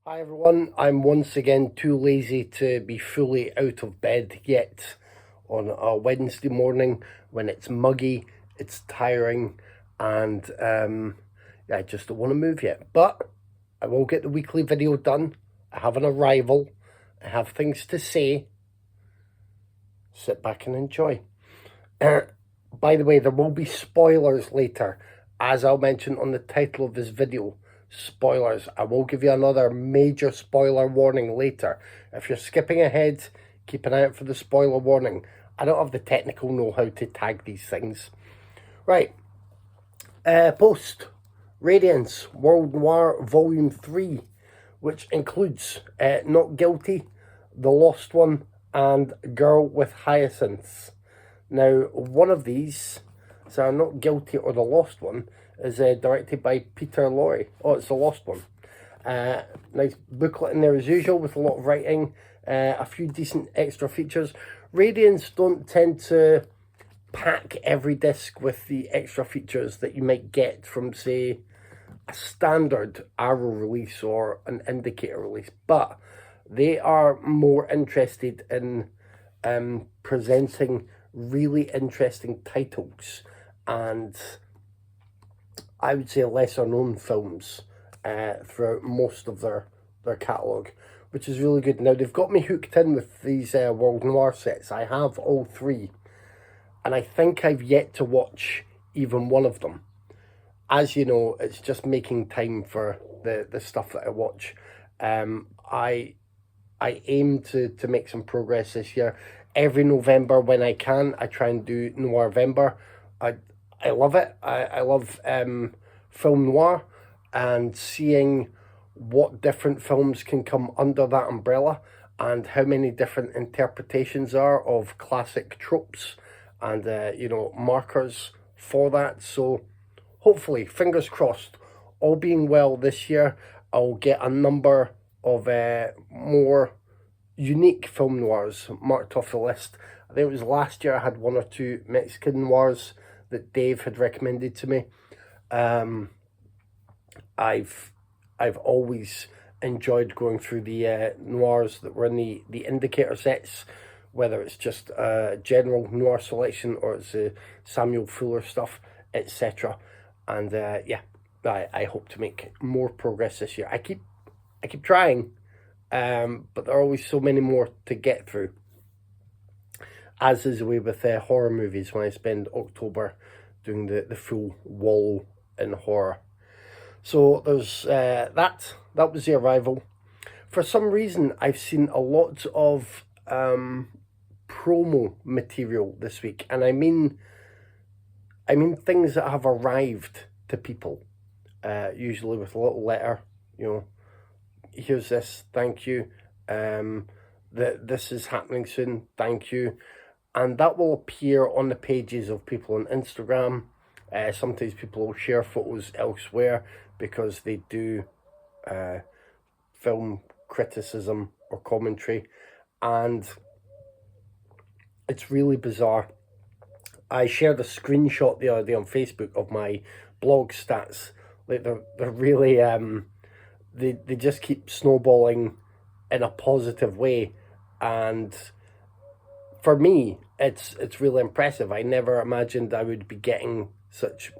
Hi everyone, I'm once again too lazy to be fully out of bed yet on a Wednesday morning when it's muggy, it's tiring, and I just don't want to move yet. But I will get the weekly video done. I have an arrival, I have things to say. Sit back and enjoy. By the way, there will be spoilers later, as I'll mention on the title of this video. Spoilers. I will give you another major spoiler warning later. If you're skipping ahead, keep an eye out for the spoiler warning. I don't have the technical know-how to tag these things. Right. Post. Radiance, World Noir Volume 3, which includes Not Guilty, The Lost One, and Girl with Hyacinths. Now, one of these, so Not Guilty or The Lost One, is directed by Peter Lorre. Oh, it's The Lost One. Nice booklet in there as usual with a lot of writing, a few decent extra features. Radiance don't tend to pack every disc with the extra features that you might get from, say, a standard Arrow release or an Indicator release, but they are more interested in presenting really interesting titles and I would say lesser known films throughout most of their catalogue, which is really good. Now, they've got me hooked in with these World Noir sets. I have all three, and I think I've yet to watch even one of them. As you know, it's just making time for the stuff that I watch. I aim to make some progress this year. Every November when I can, I try and do Noirvember. I love it. I love film noir and seeing what different films can come under that umbrella and how many different interpretations are of classic tropes and markers for that. So hopefully, fingers crossed, all being well this year, I'll get a number of more unique film noirs marked off the list. I think it was last year I had one or two Mexican noirs that Dave had recommended to me. I've always enjoyed going through the noirs that were in the Indicator sets, whether it's just a general noir selection or it's Samuel Fuller stuff, etc. And I hope to make more progress this year. I keep trying, but there are always so many more to get through. As is the way with horror movies when I spend October doing the full wall in horror. So there's that was the arrival. For some reason, I've seen a lot of promo material this week, and I mean things that have arrived to people, usually with a little letter, here's this, thank you, that this is happening soon, thank you. And that will appear on the pages of people on Instagram. Sometimes people will share photos elsewhere because they do film criticism or commentary. And it's really bizarre. I shared a screenshot the other day on Facebook of my blog stats. Like they're really they just keep snowballing in a positive way, and for me, it's really impressive. I never imagined I would be getting such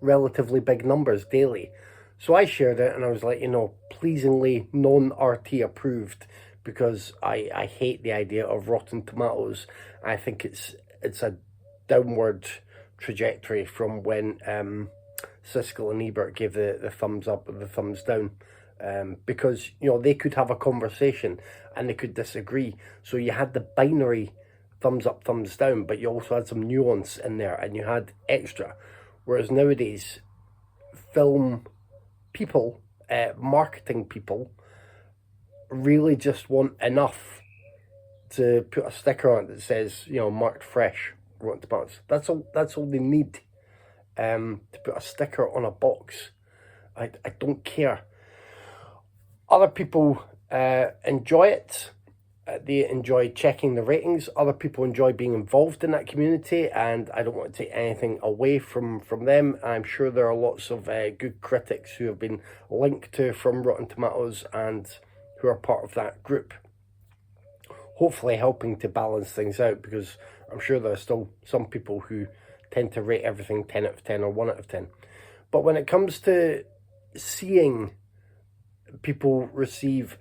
relatively big numbers daily. So I shared it and I was like, pleasingly non-RT approved, because I hate the idea of Rotten Tomatoes. I think it's a downward trajectory from when Siskel and Ebert gave the thumbs up or the thumbs down. Because, they could have a conversation and they could disagree. So you had the binary thumbs up, thumbs down, but you also had some nuance in there and you had extra. Whereas nowadays, film people, marketing people, really just want enough to put a sticker on it that says, marked fresh, Rotten Tomatoes. That's all they need, to put a sticker on a box. I don't care. Other people enjoy it. they enjoy checking the ratings. Other people enjoy being involved in that community, and I don't want to take anything away from them. I'm sure there are lots of good critics who have been linked to from Rotten Tomatoes and who are part of that group, hopefully helping to balance things out, because I'm sure there are still some people who tend to rate everything 10 out of 10 or 1 out of 10. But when it comes to seeing people receive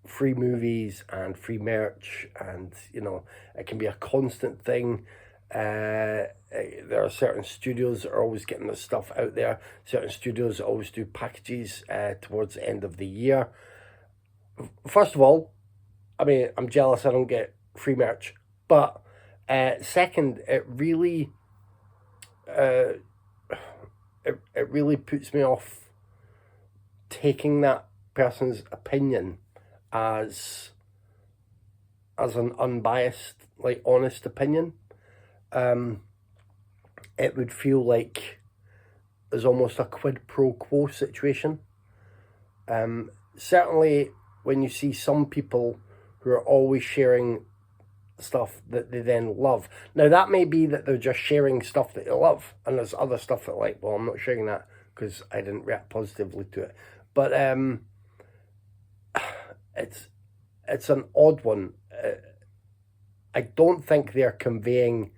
free movies and free merch, and it can be a constant thing. There are certain studios that are always getting their stuff out there. Certain studios that always do packages towards the end of the year. First of all, I mean, I'm jealous I don't get free merch. But second, it really puts me off taking that person's opinion as an unbiased, like, honest opinion. It would feel like there's almost a quid pro quo situation. Certainly when you see some people who are always sharing stuff that they then love. Now, that may be that they're just sharing stuff that they love, and there's other stuff that, like, well, I'm not sharing that because I didn't react positively to it. But it's an odd one. I don't think they're conveying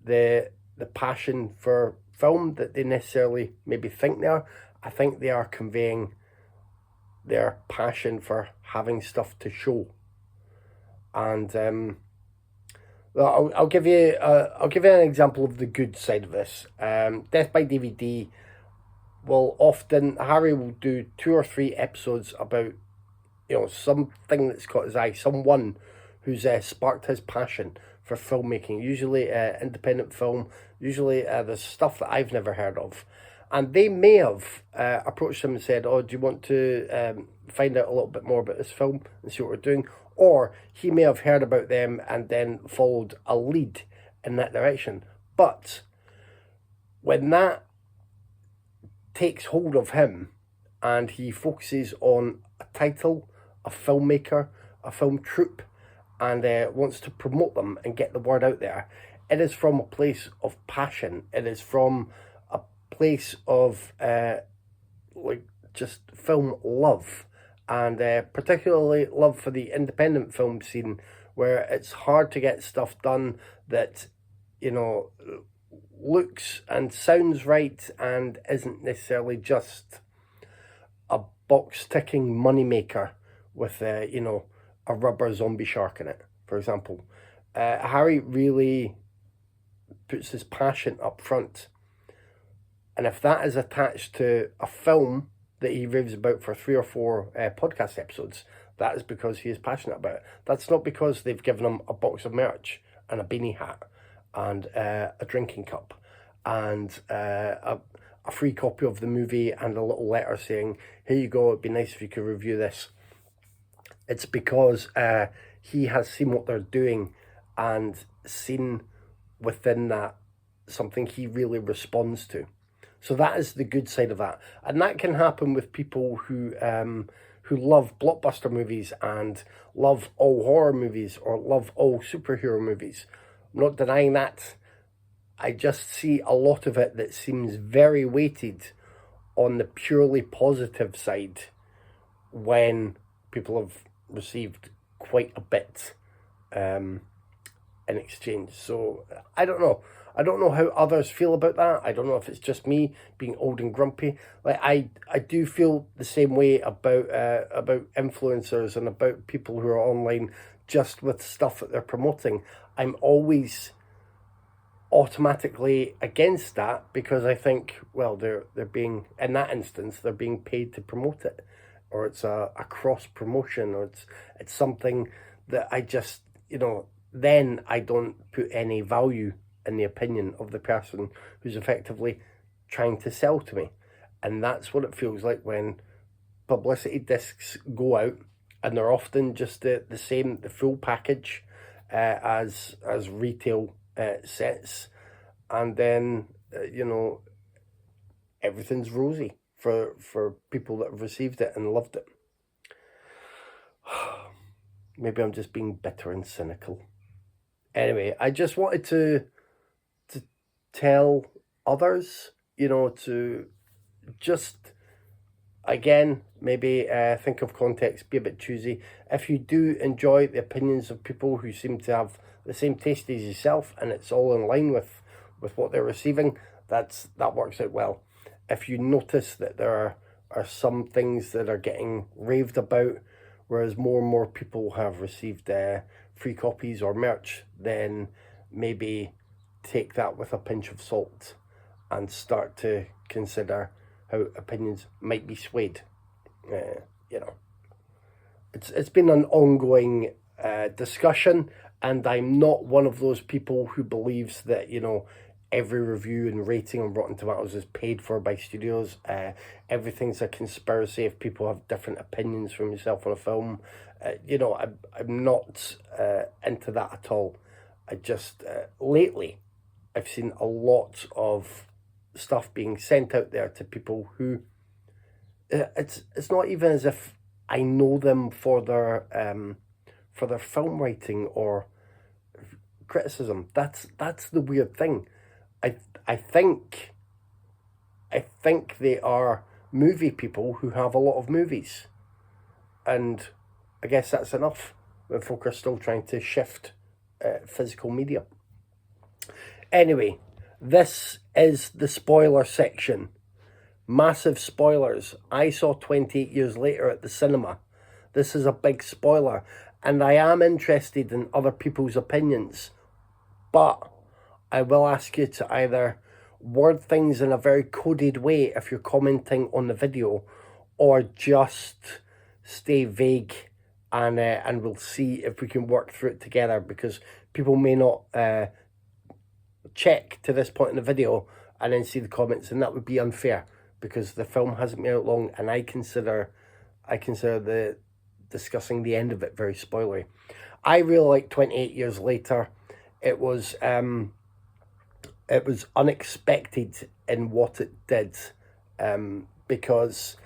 the passion for film that they necessarily maybe think they are. I think they are conveying their passion for having stuff to show. And I'll give you an example of the good side of this. Death by DVD will often, Harry will do 2 or 3 episodes about something that's caught his eye, someone who's sparked his passion for filmmaking, usually independent film, usually there's stuff that I've never heard of. And they may have approached him and said, oh, do you want to find out a little bit more about this film and see what we're doing? Or he may have heard about them and then followed a lead in that direction. But when that takes hold of him and he focuses on a title, a filmmaker, a film troupe, and wants to promote them and get the word out there, it is from a place of passion. It is from a place of like just film love, and particularly love for the independent film scene, where it's hard to get stuff done that looks and sounds right and isn't necessarily just a box ticking moneymaker with a rubber zombie shark in it, for example. Harry really puts his passion up front, and if that is attached to a film that he raves about for 3 or 4 podcast episodes, that is because he is passionate about it. That's not because they've given him a box of merch and a beanie hat and a drinking cup and a free copy of the movie and a little letter saying, here you go, it'd be nice if you could review this. It's because he has seen what they're doing and seen within that something he really responds to. So that is the good side of that. And that can happen with people who love blockbuster movies and love all horror movies or love all superhero movies. I'm not denying that. I just see a lot of it that seems very weighted on the purely positive side when people have received quite a bit in exchange. So I don't know. I don't know how others feel about that. I don't know if it's just me being old and grumpy. Like I do feel the same way about influencers and about people who are online just with stuff that they're promoting. I'm always automatically against that because I think, well, they're being, in that instance, they're being paid to promote it, or it's a cross promotion, or it's something that I just, then I don't put any value in the opinion of the person who's effectively trying to sell to me. And that's what it feels like when publicity discs go out, and they're often just the same, the full package as retail sets, and then everything's rosy for people that have received it and loved it. Maybe I'm just being bitter and cynical. Anyway, I just wanted to tell others, to just, again, maybe think of context, be a bit choosy. If you do enjoy the opinions of people who seem to have the same taste as yourself and it's all in line with what they're receiving, that works out well. If you notice that there are some things that are getting raved about, whereas more and more people have received free copies or merch, then maybe take that with a pinch of salt and start to consider how opinions might be swayed. It's been an ongoing discussion, and I'm not one of those people who believes that every review and rating on Rotten Tomatoes is paid for by studios. Everything's a conspiracy if people have different opinions from yourself on a film. I'm not into that at all. I just lately I've seen a lot of stuff being sent out there to people who it's not even as if I know them for their film writing or criticism. That's the weird thing. I think they are movie people who have a lot of movies, and I guess that's enough when folk are still trying to shift physical media. Anyway, this is the spoiler section. Massive spoilers. I saw 28 Years Later at the cinema. This is a big spoiler, and I am interested in other people's opinions, but I will ask you to either word things in a very coded way if you're commenting on the video, or just stay vague, and we'll see if we can work through it together, because people may not check to this point in the video and then see the comments, and that would be unfair because the film hasn't been out long, and I consider the discussing the end of it very spoilery. I really like 28 Years Later. It was unexpected in what it did, because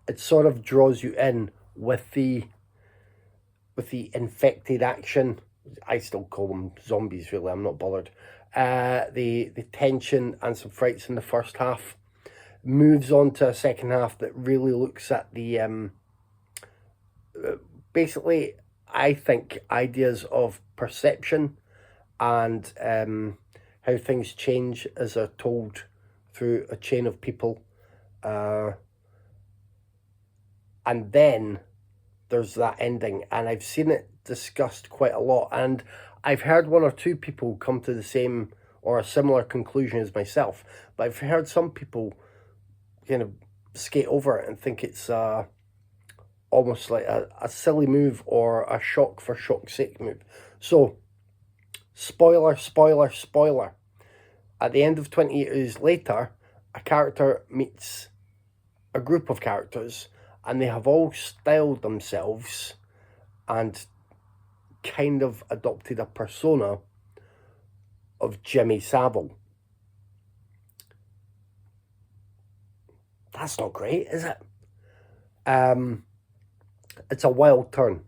it sort of draws you in with the infected action. I still call them zombies, really. I'm not bothered. The tension and some frights in the first half moves on to a second half that really looks at the basically, I think, ideas of perception and how things change as they're told through a chain of people. And then there's that ending, and I've seen it discussed quite a lot, and I've heard one or two people come to the same or a similar conclusion as myself, but I've heard some people kind of skate over it and think it's almost like a silly move or a shock for shock's sake move. So, spoiler. At the end of 20 Years Later, a character meets a group of characters, and they have all styled themselves and kind of adopted a persona of Jimmy Savile. That's not great, is it? It's a wild turn.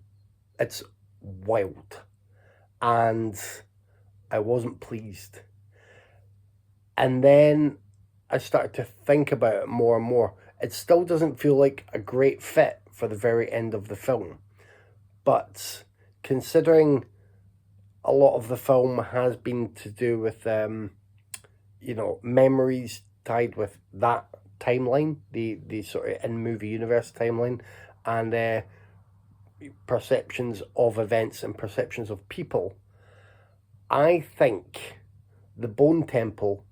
It's wild. And I wasn't pleased. And then I started to think about it more and more. It still doesn't feel like a great fit for the very end of the film. But considering a lot of the film has been to do with, memories tied with that timeline, the sort of in-movie universe timeline, and perceptions of events and perceptions of people, I think the Bone Temple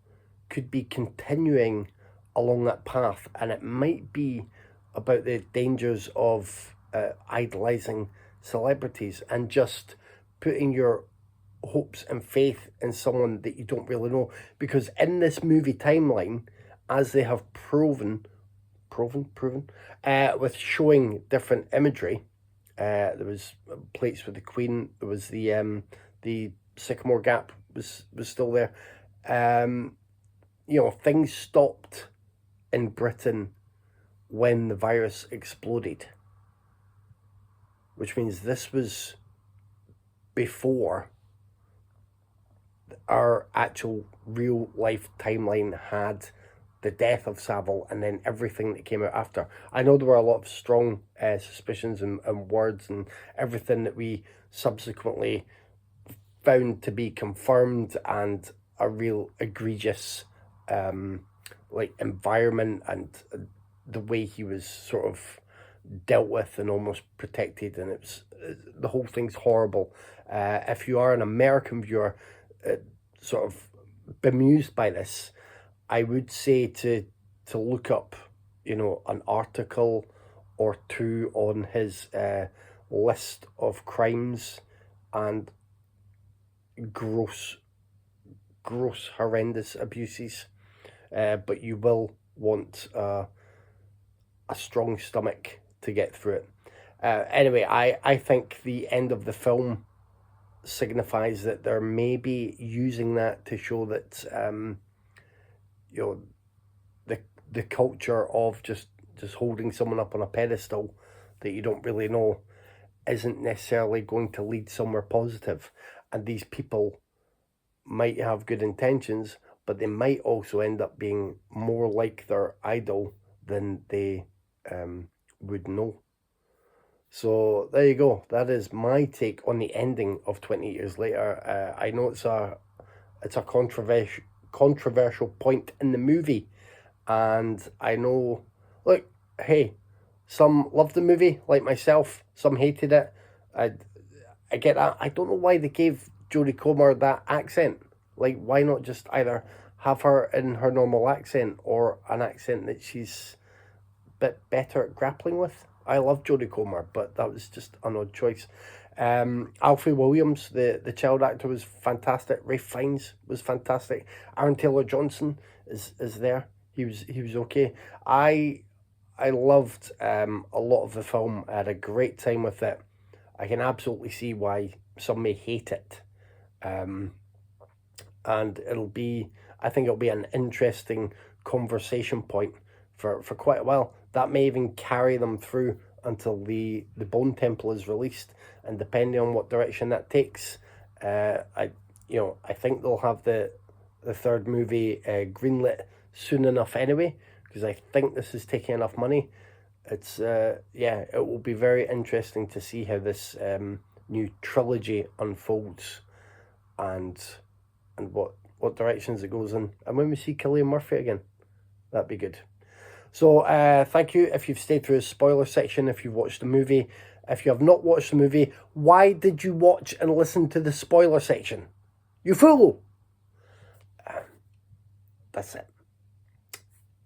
could be continuing along that path, and it might be about the dangers of idolizing celebrities and just putting your hopes and faith in someone that you don't really know. Because in this movie timeline, as they have proven with showing different imagery, there was plates with the Queen, there was the Sycamore Gap was still there. Things stopped in Britain when the virus exploded, which means this was before our actual real life timeline had the death of Savile and then everything that came out after. I know there were a lot of strong suspicions and words and everything that we subsequently found to be confirmed, and a real egregious like environment, and the way he was sort of dealt with and almost protected, and it was the whole thing's horrible. If you are an American viewer, sort of bemused by this, I would say to look up, you know, an article or two on his list of crimes and gross, horrendous abuses. But you will want a strong stomach to get through it. Anyway, I think the end of the film signifies that they're maybe using that to show that you know, the culture of just holding someone up on a pedestal that you don't really know isn't necessarily going to lead somewhere positive, and these people might have good intentions, but they might also end up being more like their idol than they would know. So there you go. That is my take on the ending of 20 Years Later. I know it's a controversial point in the movie, and I know, look, hey, some loved the movie like myself, some hated it. I get that. I don't know why they gave Jodie Comer that accent. Like, why not just either have her in her normal accent or an accent that she's a bit better at grappling with? I love Jodie Comer, but that was just an odd choice. Alfie Williams, the child actor, was fantastic. Ralph Fiennes was fantastic. Aaron Taylor Johnson is there. He was okay. I loved a lot of the film. I had a great time with it. I can absolutely see why some may hate it. And I think it'll be an interesting conversation point for quite a while. That may even carry them through until the Bone Temple is released, and depending on what direction that takes, I think they'll have the third movie greenlit soon enough anyway, because I think this is taking enough money. It's it will be very interesting to see how this new trilogy unfolds, and what directions it goes in, and when we see Cillian Murphy again, that'd be good. So thank you if you've stayed through the spoiler section, if you've watched the movie. If you have not watched the movie, why did you watch and listen to the spoiler section? You fool! That's it.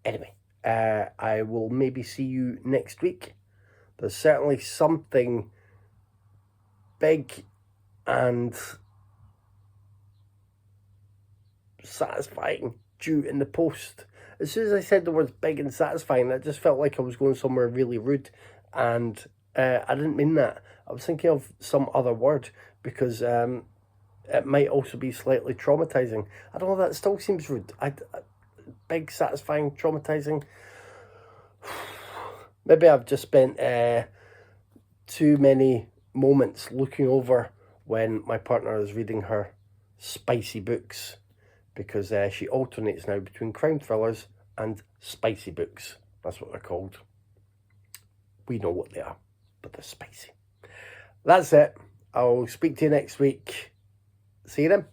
Anyway, I will maybe see you next week. There's certainly something big and satisfying due in the post. As soon as I said the words big and satisfying, that just felt like I was going somewhere really rude, and I didn't mean that. I was thinking of some other word, because it might also be slightly traumatizing. I don't know, that still seems rude. Big, satisfying, traumatizing. Maybe I've just spent too many moments looking over when my partner is reading her spicy books, because she alternates now between crime thrillers and spicy books. That's what they're called. We know what they are, but they're spicy. That's it. I'll speak to you next week. See you then.